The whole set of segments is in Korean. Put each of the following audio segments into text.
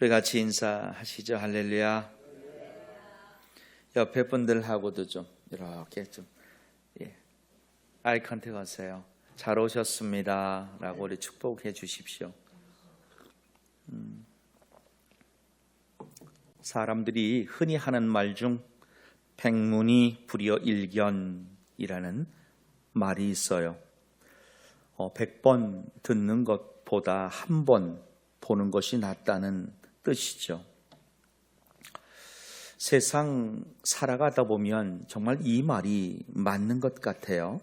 우리 같이 인사하시죠. 할렐루야. 옆에 분들하고도 좀 이렇게 좀 아이 컨택 하세요. 잘 오셨습니다 라고 우리 축복해 주십시오. 사람들이 흔히 하는 말 중 백문이 불여 일견이라는 말이 있어요. 100번 듣는 것보다 한 번 보는 것이 낫다는 뜻이죠. 세상 살아가다 보면 정말 이 말이 맞는 것 같아요.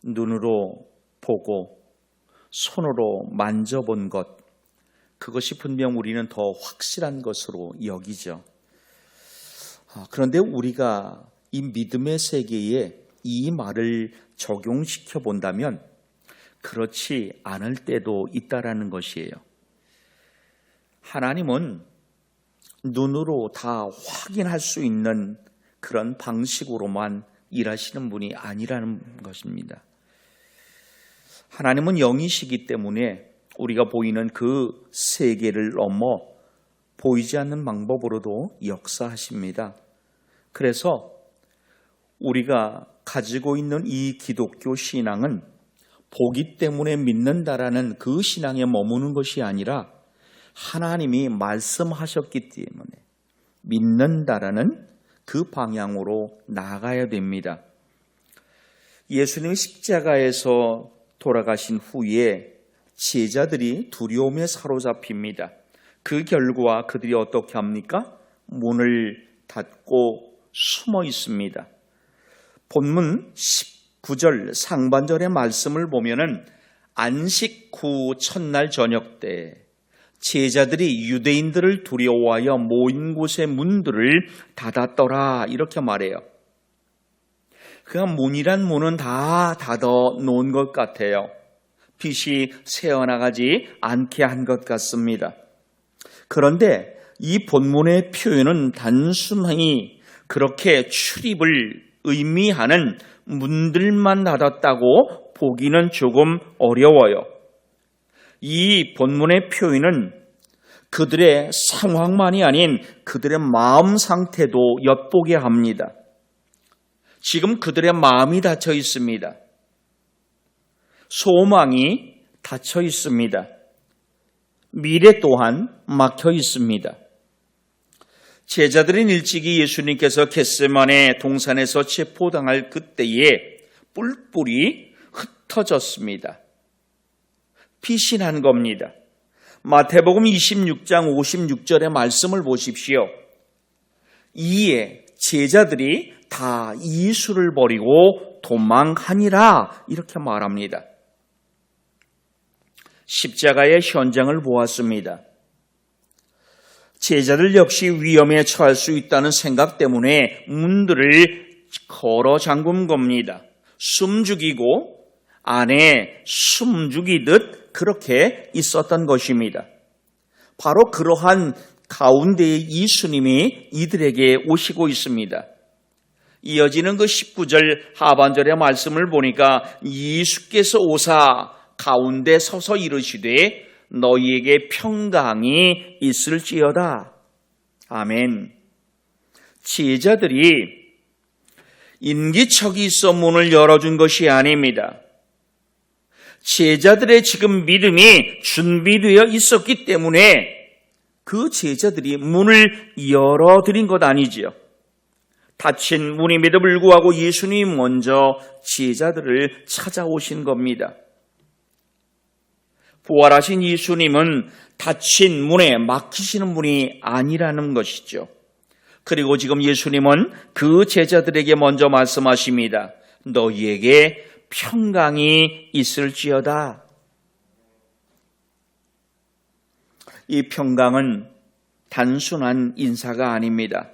눈으로 보고 손으로 만져본 것, 그것이 분명 우리는 더 확실한 것으로 여기죠. 그런데 우리가 이 믿음의 세계에 이 말을 적용시켜 본다면 그렇지 않을 때도 있다라는 것이에요. 하나님은 눈으로 다 확인할 수 있는 그런 방식으로만 일하시는 분이 아니라는 것입니다. 하나님은 영이시기 때문에 우리가 보이는 그 세계를 넘어 보이지 않는 방법으로도 역사하십니다. 그래서 우리가 가지고 있는 이 기독교 신앙은 보기 때문에 믿는다라는 그 신앙에 머무는 것이 아니라 하나님이 말씀하셨기 때문에 믿는다라는 그 방향으로 나아가야 됩니다. 예수님이 십자가에서 돌아가신 후에 제자들이 두려움에 사로잡힙니다. 그 결과 그들이 어떻게 합니까? 문을 닫고 숨어 있습니다. 본문 19절 상반절의 말씀을 보면은 안식 후 첫날 저녁 때 제자들이 유대인들을 두려워하여 모인 곳의 문들을 닫았더라 이렇게 말해요. 그냥 문이란 문은 다 닫아 놓은 것 같아요. 빛이 새어나가지 않게 한 것 같습니다. 그런데 이 본문의 표현은 단순히 그렇게 출입을 의미하는 문들만 닫았다고 보기는 조금 어려워요. 이 본문의 표현은 그들의 상황만이 아닌 그들의 마음 상태도 엿보게 합니다. 지금 그들의 마음이 닫혀 있습니다. 소망이 닫혀 있습니다. 미래 또한 막혀 있습니다. 제자들은 일찍이 예수님께서 겟세마네 동산에서 체포당할 그때에 뿔뿔이 흩어졌습니다. 빛이 난 겁니다. 마태복음 26장 56절의 말씀을 보십시오. 이에 제자들이 다 예수를 버리고 도망하니라 이렇게 말합니다. 십자가의 현장을 보았습니다. 제자들 역시 위험에 처할 수 있다는 생각 때문에 문들을 걸어 잠근 겁니다. 숨죽이고 안에 숨죽이듯 그렇게 있었던 것입니다. 바로 그러한 가운데에 예수님이 이들에게 오시고 있습니다. 이어지는 그 19절 하반절의 말씀을 보니까 예수께서 오사 가운데 서서 이르시되 너희에게 평강이 있을지어다. 아멘. 제자들이 인기척이 있어 문을 열어준 것이 아닙니다. 제자들의 지금 믿음이 준비되어 있었기 때문에 그 제자들이 문을 열어드린 것 아니지요. 닫힌 문임에도 불구하고 예수님이 먼저 제자들을 찾아오신 겁니다. 부활하신 예수님은 닫힌 문에 막히시는 분이 아니라는 것이죠. 그리고 지금 예수님은 그 제자들에게 먼저 말씀하십니다. 너희에게 평강이 있을지어다. 이 평강은 단순한 인사가 아닙니다.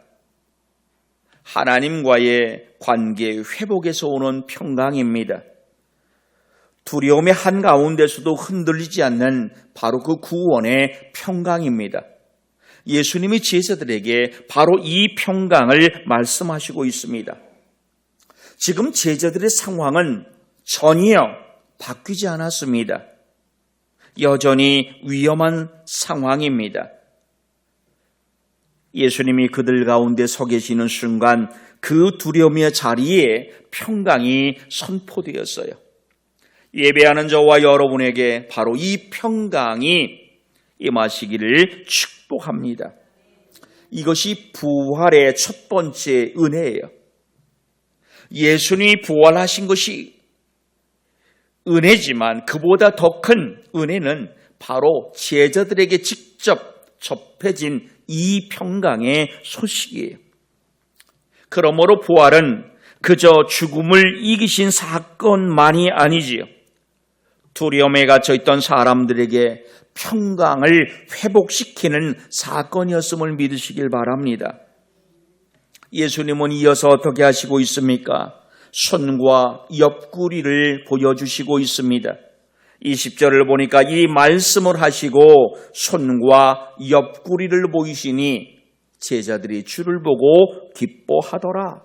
하나님과의 관계 회복에서 오는 평강입니다. 두려움의 한가운데서도 흔들리지 않는 바로 그 구원의 평강입니다. 예수님이 제자들에게 바로 이 평강을 말씀하시고 있습니다. 지금 제자들의 상황은 전혀 바뀌지 않았습니다. 여전히 위험한 상황입니다. 예수님이 그들 가운데 서 계시는 순간 그 두려움의 자리에 평강이 선포되었어요. 예배하는 저와 여러분에게 바로 이 평강이 임하시기를 축복합니다. 이것이 부활의 첫 번째 은혜예요. 예수님이 부활하신 것이 은혜지만 그보다 더 큰 은혜는 바로 제자들에게 직접 접해진 이 평강의 소식이에요. 그러므로 부활은 그저 죽음을 이기신 사건만이 아니지요. 두려움에 갇혀있던 사람들에게 평강을 회복시키는 사건이었음을 믿으시길 바랍니다. 예수님은 이어서 어떻게 하시고 있습니까? 손과 옆구리를 보여주시고 있습니다. 20절을 보니까 이 말씀을 하시고 손과 옆구리를 보이시니 제자들이 주를 보고 기뻐하더라.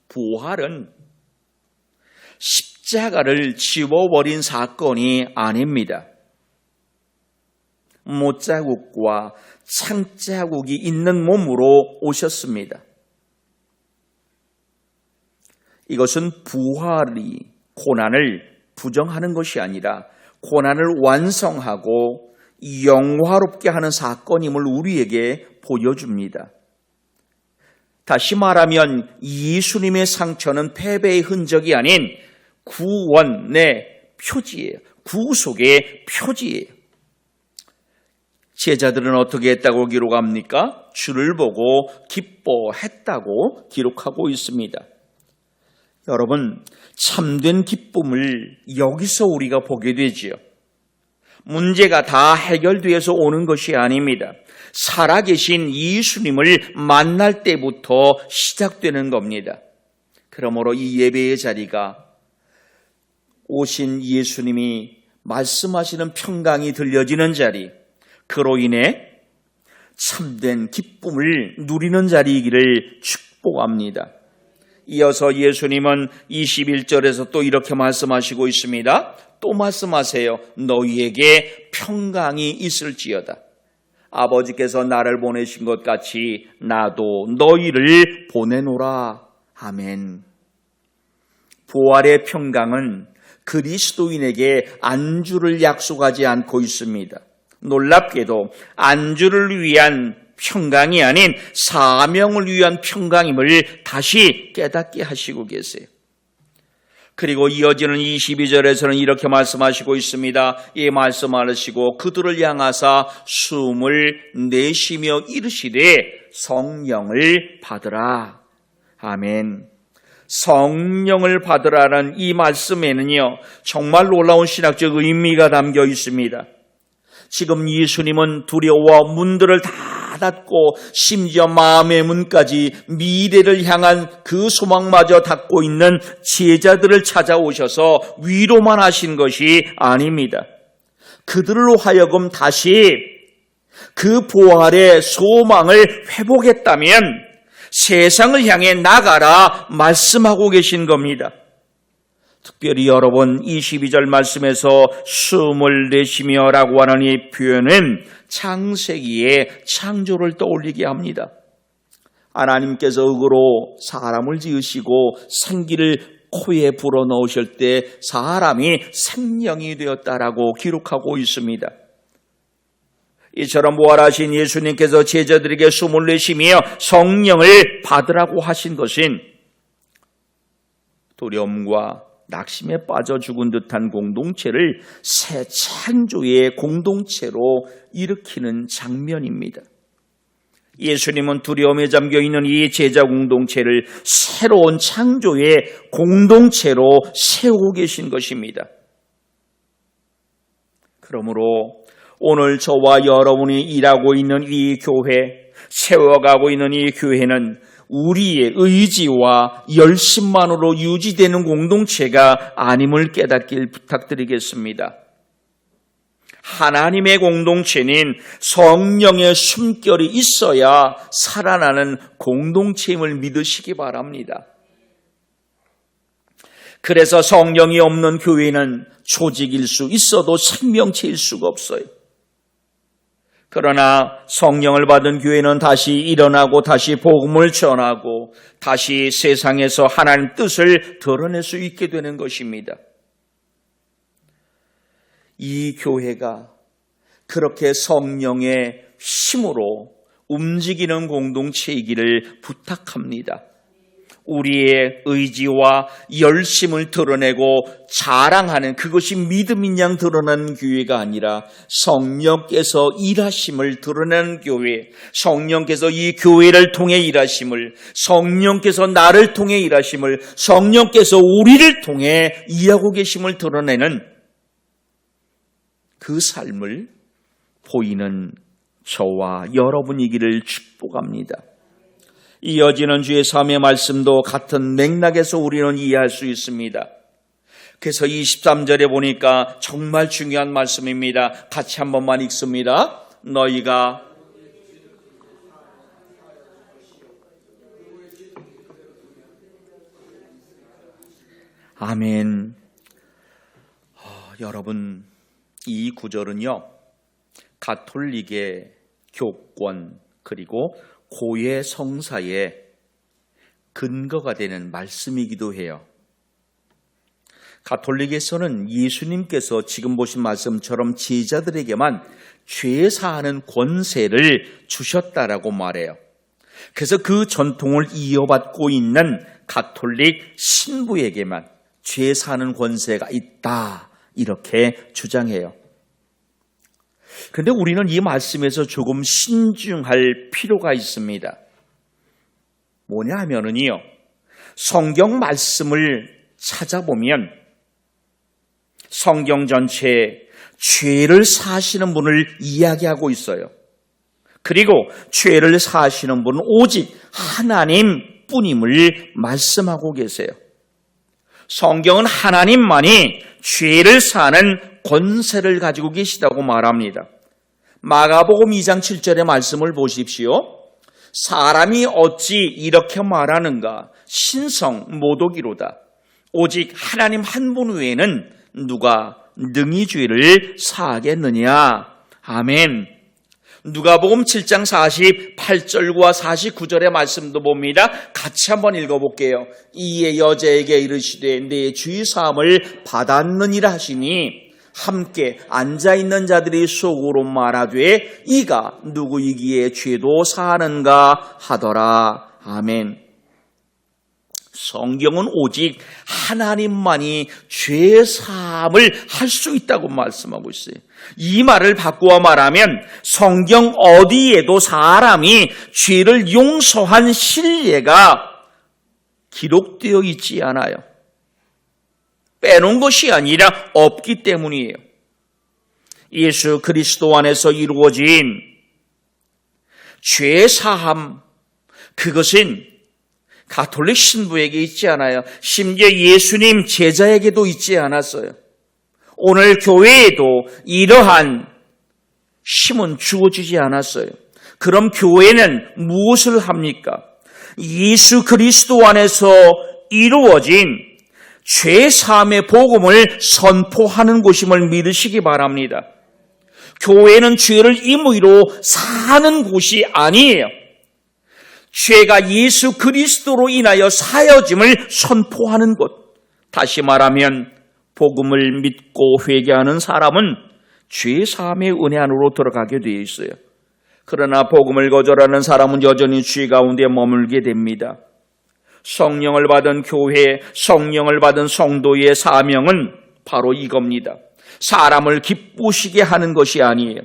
부활은 십자가를 지워버린 사건이 아닙니다. 못자국과 창자국이 있는 몸으로 오셨습니다. 이것은 부활이 고난을 부정하는 것이 아니라 고난을 완성하고 영화롭게 하는 사건임을 우리에게 보여줍니다. 다시 말하면 예수님의 상처는 패배의 흔적이 아닌 구원의 표지예요. 구속의 표지예요. 제자들은 어떻게 했다고 기록합니까? 주를 보고 기뻐했다고 기록하고 있습니다. 여러분, 참된 기쁨을 여기서 우리가 보게 되지요. 문제가 다 해결되어서 오는 것이 아닙니다. 살아계신 예수님을 만날 때부터 시작되는 겁니다. 그러므로 이 예배의 자리가 오신 예수님이 말씀하시는 평강이 들려지는 자리, 그로 인해 참된 기쁨을 누리는 자리이기를 축복합니다. 이어서 예수님은 21절에서 또 이렇게 말씀하시고 있습니다. 또 말씀하세요. 너희에게 평강이 있을지어다. 아버지께서 나를 보내신 것 같이 나도 너희를 보내노라. 아멘. 부활의 평강은 그리스도인에게 안주를 약속하지 않고 있습니다. 놀랍게도 안주를 위한 평강이 아닌 사명을 위한 평강임을 다시 깨닫게 하시고 계세요. 그리고 이어지는 22절에서는 이렇게 말씀하시고 있습니다. 이 말씀하시고 그들을 향하사 숨을 내쉬며 이르시되 성령을 받으라. 아멘. 성령을 받으라는 이 말씀에는요, 정말 놀라운 신학적 의미가 담겨 있습니다. 지금 예수님은 두려워 문들을 다 닫고 심지어 마음의 문까지 미래를 향한 그 소망마저 닫고 있는 제자들을 찾아오셔서 위로만 하신 것이 아닙니다. 그들로 하여금 다시 그 부활의 소망을 회복했다면 세상을 향해 나가라 말씀하고 계신 겁니다. 특별히 여러분 22절 말씀에서 숨을 내쉬며 라고 하는 이 표현은 창세기의 창조를 떠올리게 합니다. 하나님께서 흙으로 사람을 지으시고 생기를 코에 불어넣으실 때 사람이 생명이 되었다라고 기록하고 있습니다. 이처럼 부활하신 예수님께서 제자들에게 숨을 내쉬며 성령을 받으라고 하신 것은 두려움과 낙심에 빠져 죽은 듯한 공동체를 새 창조의 공동체로 일으키는 장면입니다. 예수님은 두려움에 잠겨있는 이 제자 공동체를 새로운 창조의 공동체로 세우고 계신 것입니다. 그러므로 오늘 저와 여러분이 일하고 있는 이 교회, 세워가고 있는 이 교회는 우리의 의지와 열심만으로 유지되는 공동체가 아님을 깨닫길 부탁드리겠습니다. 하나님의 공동체는 성령의 숨결이 있어야 살아나는 공동체임을 믿으시기 바랍니다. 그래서 성령이 없는 교회는 조직일 수 있어도 생명체일 수가 없어요. 그러나 성령을 받은 교회는 다시 일어나고 다시 복음을 전하고 다시 세상에서 하나님 뜻을 드러낼 수 있게 되는 것입니다. 이 교회가 그렇게 성령의 힘으로 움직이는 공동체이기를 부탁합니다. 우리의 의지와 열심을 드러내고 자랑하는 그것이 믿음인 양 드러나는 교회가 아니라 성령께서 일하심을 드러내는 교회, 성령께서 이 교회를 통해 일하심을, 성령께서 나를 통해 일하심을, 성령께서 우리를 통해 일하고 계심을 드러내는 그 삶을 보이는 저와 여러분이기를 축복합니다. 이어지는 주의 삶의 말씀도 같은 맥락에서 우리는 이해할 수 있습니다. 그래서 23절에 보니까 정말 중요한 말씀입니다. 같이 한 번만 읽습니다. 너희가 아멘. 여러분, 이 구절은요, 가톨릭의 교권 그리고 고해 성사의 근거가 되는 말씀이기도 해요. 가톨릭에서는 예수님께서 지금 보신 말씀처럼 제자들에게만 죄 사하는 권세를 주셨다라고 말해요. 그래서 그 전통을 이어받고 있는 가톨릭 신부에게만 죄 사하는 권세가 있다, 이렇게 주장해요. 그런데 우리는 이 말씀에서 조금 신중할 필요가 있습니다. 뭐냐 하면은요, 성경 말씀을 찾아보면 성경 전체에 죄를 사하시는 분을 이야기하고 있어요. 그리고 죄를 사하시는 분은 오직 하나님 뿐임을 말씀하고 계세요. 성경은 하나님만이 죄를 사하는 권세를 가지고 계시다고 말합니다. 마가복음 2장 7절의 말씀을 보십시오. 사람이 어찌 이렇게 말하는가? 신성 모독이로다. 오직 하나님 한 분 외에는 누가 능히 죄를 사하겠느냐? 아멘. 누가복음 7장 48절과 49절의 말씀도 봅니다. 같이 한번 읽어볼게요. 이에 여자에게 이르시되 내 죄 사함을 받았느니라 하시니 함께 앉아있는 자들이 속으로 말하되 이가 누구이기에 죄도 사하는가 하더라. 아멘. 성경은 오직 하나님만이 죄 사함을 할 수 있다고 말씀하고 있어요. 이 말을 바꾸어 말하면 성경 어디에도 사람이 죄를 용서한 실례가 기록되어 있지 않아요. 빼놓은 것이 아니라 없기 때문이에요. 예수 그리스도 안에서 이루어진 죄 사함, 그것은 가톨릭 신부에게 있지 않아요. 심지어 예수님 제자에게도 있지 않았어요. 오늘 교회에도 이러한 힘은 주어지지 않았어요. 그럼 교회는 무엇을 합니까? 예수 그리스도 안에서 이루어진 죄 사함의 복음을 선포하는 곳임을 믿으시기 바랍니다. 교회는 죄를 임의로 사는 곳이 아니에요. 죄가 예수 그리스도로 인하여 사여짐을 선포하는 곳. 다시 말하면 복음을 믿고 회개하는 사람은 죄 사함의 은혜 안으로 들어가게 되어 있어요. 그러나 복음을 거절하는 사람은 여전히 죄 가운데 머물게 됩니다. 성령을 받은 교회, 성령을 받은 성도의 사명은 바로 이겁니다. 사람을 기쁘시게 하는 것이 아니에요.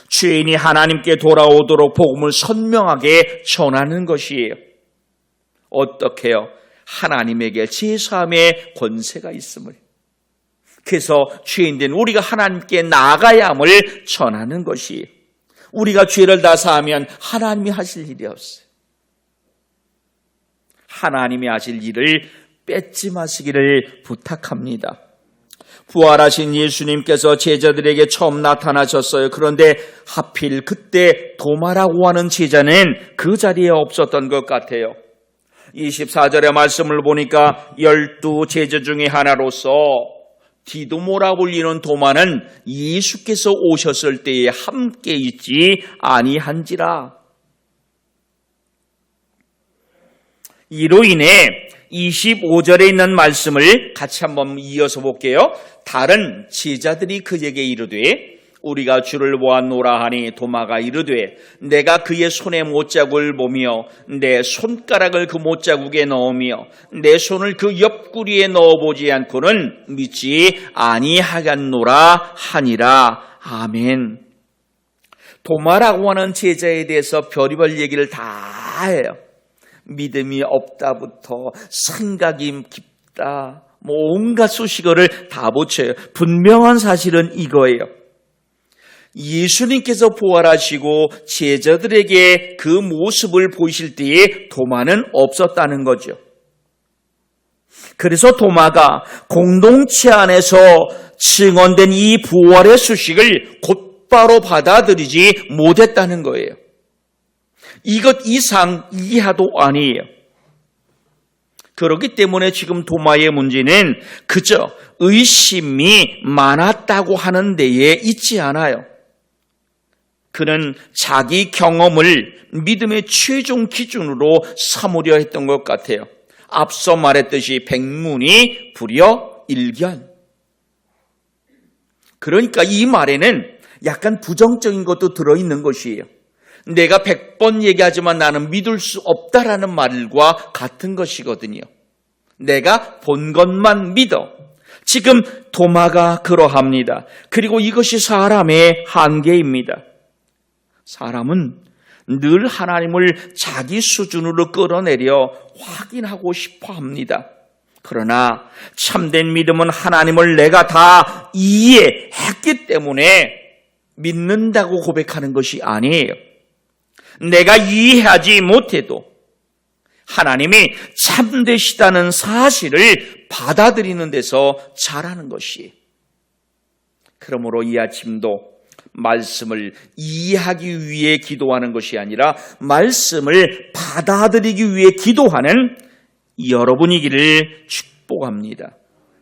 죄인이 하나님께 돌아오도록 복음을 선명하게 전하는 것이에요. 어떻게요? 하나님에게 제사함의 권세가 있음을. 그래서 죄인된 우리가 하나님께 나아가야 함을 전하는 것이에요. 우리가 죄를 다 사하면 하나님이 하실 일이 없어요. 하나님이 하실 일을 뺏지 마시기를 부탁합니다. 부활하신 예수님께서 제자들에게 처음 나타나셨어요. 그런데 하필 그때 도마라고 하는 제자는 그 자리에 없었던 것 같아요. 24절의 말씀을 보니까 12 제자 중에 하나로서 디도모라 불리는 도마는 예수께서 오셨을 때에 함께 있지 아니한지라. 이로 인해 25절에 있는 말씀을 같이 한번 이어서 볼게요. 다른 제자들이 그에게 이르되 우리가 주를 보았노라 하니 도마가 이르되 내가 그의 손에 못자국을 보며 내 손가락을 그 못자국에 넣으며 내 손을 그 옆구리에 넣어보지 않고는 믿지 아니하겠노라 하니라. 아멘. 도마라고 하는 제자에 대해서 별의별 얘기를 다 해요. 믿음이 없다부터 생각이 깊다, 온갖 수식어를 다 붙여요. 분명한 사실은 이거예요. 예수님께서 부활하시고 제자들에게 그 모습을 보이실 때에 도마는 없었다는 거죠. 그래서 도마가 공동체 안에서 증언된 이 부활의 소식을 곧바로 받아들이지 못했다는 거예요. 이것 이상 이하도 아니에요. 그렇기 때문에 지금 도마의 문제는 그저 의심이 많았다고 하는 데에 있지 않아요. 그는 자기 경험을 믿음의 최종 기준으로 삼으려 했던 것 같아요. 앞서 말했듯이 백문이 불여일견. 그러니까 이 말에는 약간 부정적인 것도 들어있는 것이에요. 내가 100번 얘기하지만 나는 믿을 수 없다라는 말과 같은 것이거든요. 내가 본 것만 믿어. 지금 도마가 그러합니다. 그리고 이것이 사람의 한계입니다. 사람은 늘 하나님을 자기 수준으로 끌어내려 확인하고 싶어 합니다. 그러나 참된 믿음은 하나님을 내가 다 이해했기 때문에 믿는다고 고백하는 것이 아니에요. 내가 이해하지 못해도 하나님이 참되시다는 사실을 받아들이는 데서 잘하는 것이에요. 그러므로 이 아침도 말씀을 이해하기 위해 기도하는 것이 아니라 말씀을 받아들이기 위해 기도하는 여러분이기를 축복합니다.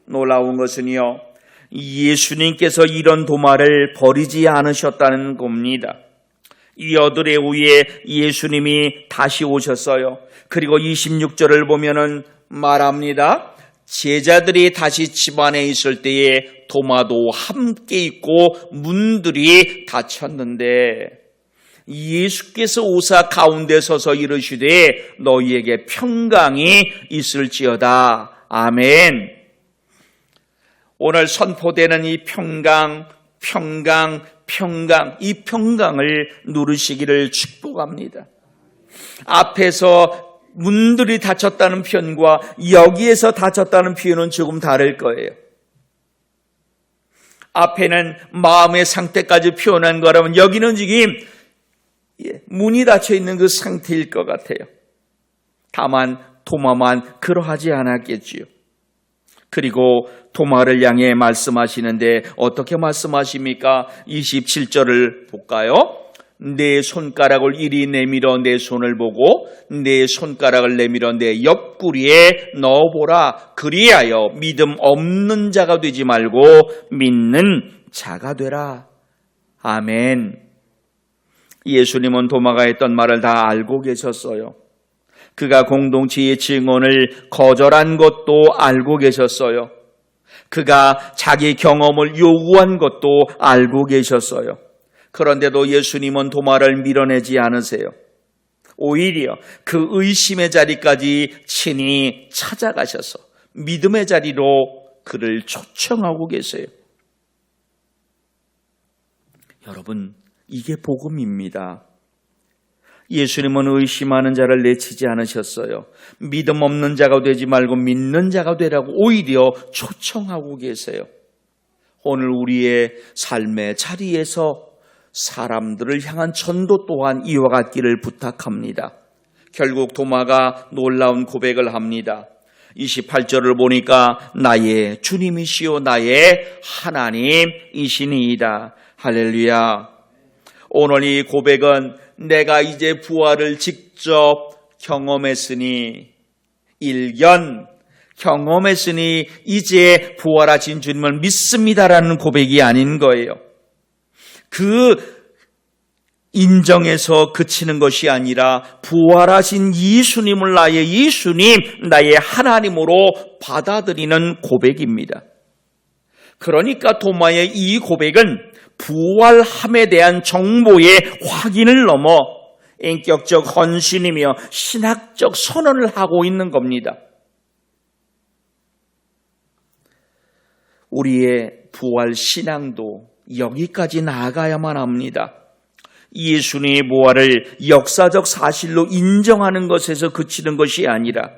놀라운 것은요, 예수님께서 이런 도마를 버리지 않으셨다는 겁니다. 이 어들의 후에 예수님이 다시 오셨어요. 그리고 26절을 보면은 말합니다. 제자들이 다시 집안에 있을 때에 도마도 함께 있고 문들이 닫혔는데 예수께서 오사 가운데 서서 이르시되 너희에게 평강이 있을지어다. 아멘. 오늘 선포되는 이 평강, 이 평강을 누리시기를 축복합니다. 앞에서 문들이 닫혔다는 표현과 여기에서 닫혔다는 표현은 조금 다를 거예요. 앞에는 마음의 상태까지 표현한 거라면 여기는 지금 문이 닫혀 있는 그 상태일 것 같아요. 다만 도마만 그러하지 않았겠지요. 그리고 도마를 향해 말씀하시는데 어떻게 말씀하십니까? 27절을 볼까요? 내 손가락을 이리 내밀어 내 손을 보고 내 손가락을 내밀어 내 옆구리에 넣어보라. 그리하여 믿음 없는 자가 되지 말고 믿는 자가 되라. 아멘. 예수님은 도마가 했던 말을 다 알고 계셨어요. 그가 공동체의 증언을 거절한 것도 알고 계셨어요. 그가 자기 경험을 요구한 것도 알고 계셨어요. 그런데도 예수님은 도마를 밀어내지 않으세요. 오히려 그 의심의 자리까지 친히 찾아가셔서 믿음의 자리로 그를 초청하고 계세요. 여러분, 이게 복음입니다. 예수님은 의심하는 자를 내치지 않으셨어요. 믿음 없는 자가 되지 말고 믿는 자가 되라고 오히려 초청하고 계세요. 오늘 우리의 삶의 자리에서 사람들을 향한 전도 또한 이와 같기를 부탁합니다. 결국 도마가 놀라운 고백을 합니다. 28절을 보니까 나의 주님이시오 나의 하나님이시니이다. 할렐루야. 오늘 이 고백은 내가 이제 부활을 직접 경험했으니 1년 경험했으니 이제 부활하신 주님을 믿습니다라는 고백이 아닌 거예요. 그 인정에서 그치는 것이 아니라 부활하신 예수님을 나의 예수님, 나의 하나님으로 받아들이는 고백입니다. 그러니까 도마의 이 고백은 부활함에 대한 정보의 확인을 넘어 인격적 헌신이며 신학적 선언을 하고 있는 겁니다. 우리의 부활 신앙도 여기까지 나아가야만 합니다. 예수님의 부활을 역사적 사실로 인정하는 것에서 그치는 것이 아니라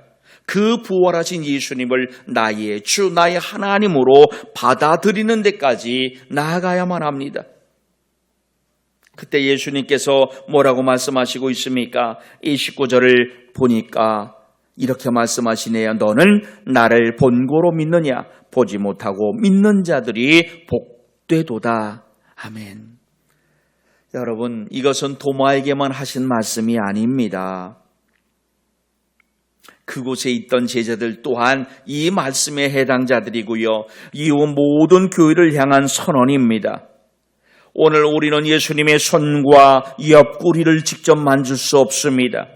그 부활하신 예수님을 나의 주, 나의 하나님으로 받아들이는 데까지 나아가야만 합니다. 그때 예수님께서 뭐라고 말씀하시고 있습니까? 이 19절을 보니까 이렇게 말씀하시네요. 너는 나를 본고로 믿느냐? 보지 못하고 믿는 자들이 복되도다. 아멘. 여러분, 이것은 도마에게만 하신 말씀이 아닙니다. 그곳에 있던 제자들 또한 이 말씀에 해당자들이고요. 이후 모든 교회를 향한 선언입니다. 오늘 우리는 예수님의 손과 옆구리를 직접 만질 수 없습니다.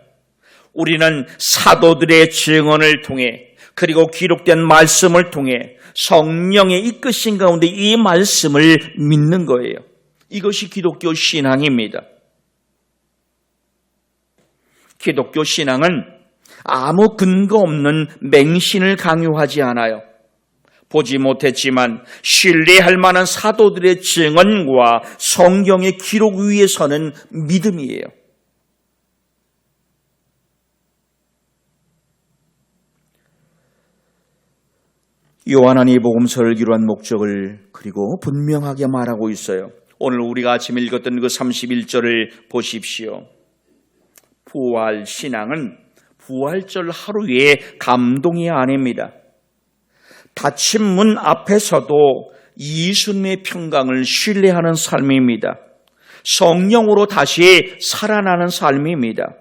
우리는 사도들의 증언을 통해 그리고 기록된 말씀을 통해 성령의 이끄신 가운데 이 말씀을 믿는 거예요. 이것이 기독교 신앙입니다. 기독교 신앙은 아무 근거 없는 맹신을 강요하지 않아요. 보지 못했지만 신뢰할 만한 사도들의 증언과 성경의 기록 위에 서는 믿음이에요. 요한이 복음서를 기록한 목적을 그리고 분명하게 말하고 있어요. 오늘 우리가 아침에 읽었던 그 31절을 보십시오. 부활 신앙은 부활절 하루의 감동이 아닙니다. 닫힌 문 앞에서도 예수님의 평강을 신뢰하는 삶입니다. 성령으로 다시 살아나는 삶입니다.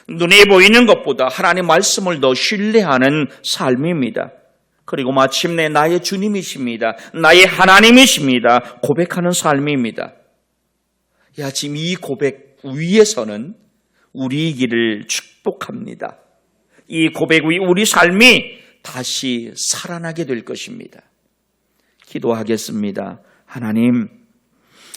눈에 보이는 것보다 하나님의 말씀을 더 신뢰하는 삶입니다. 그리고 마침내 나의 주님이십니다. 나의 하나님이십니다. 고백하는 삶입니다. 지금 이 고백 위에서는 우리 길을 축복합니다. 이 고백 위 우리 삶이 다시 살아나게 될 것입니다. 기도하겠습니다. 하나님,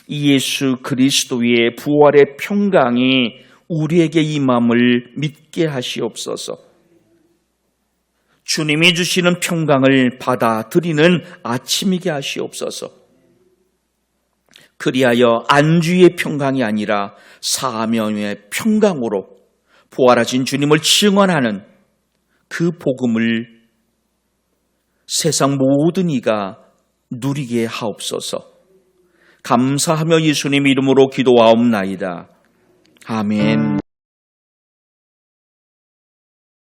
예수 그리스도의 부활의 평강이 우리에게 임함을 믿게 하시옵소서. 주님이 주시는 평강을 받아들이는 아침이게 하시옵소서. 그리하여 안주의 평강이 아니라 사명의 평강으로 부활하신 주님을 증언하는 그 복음을 세상 모든 이가 누리게 하옵소서. 감사하며 예수님 이름으로 기도하옵나이다. 아멘.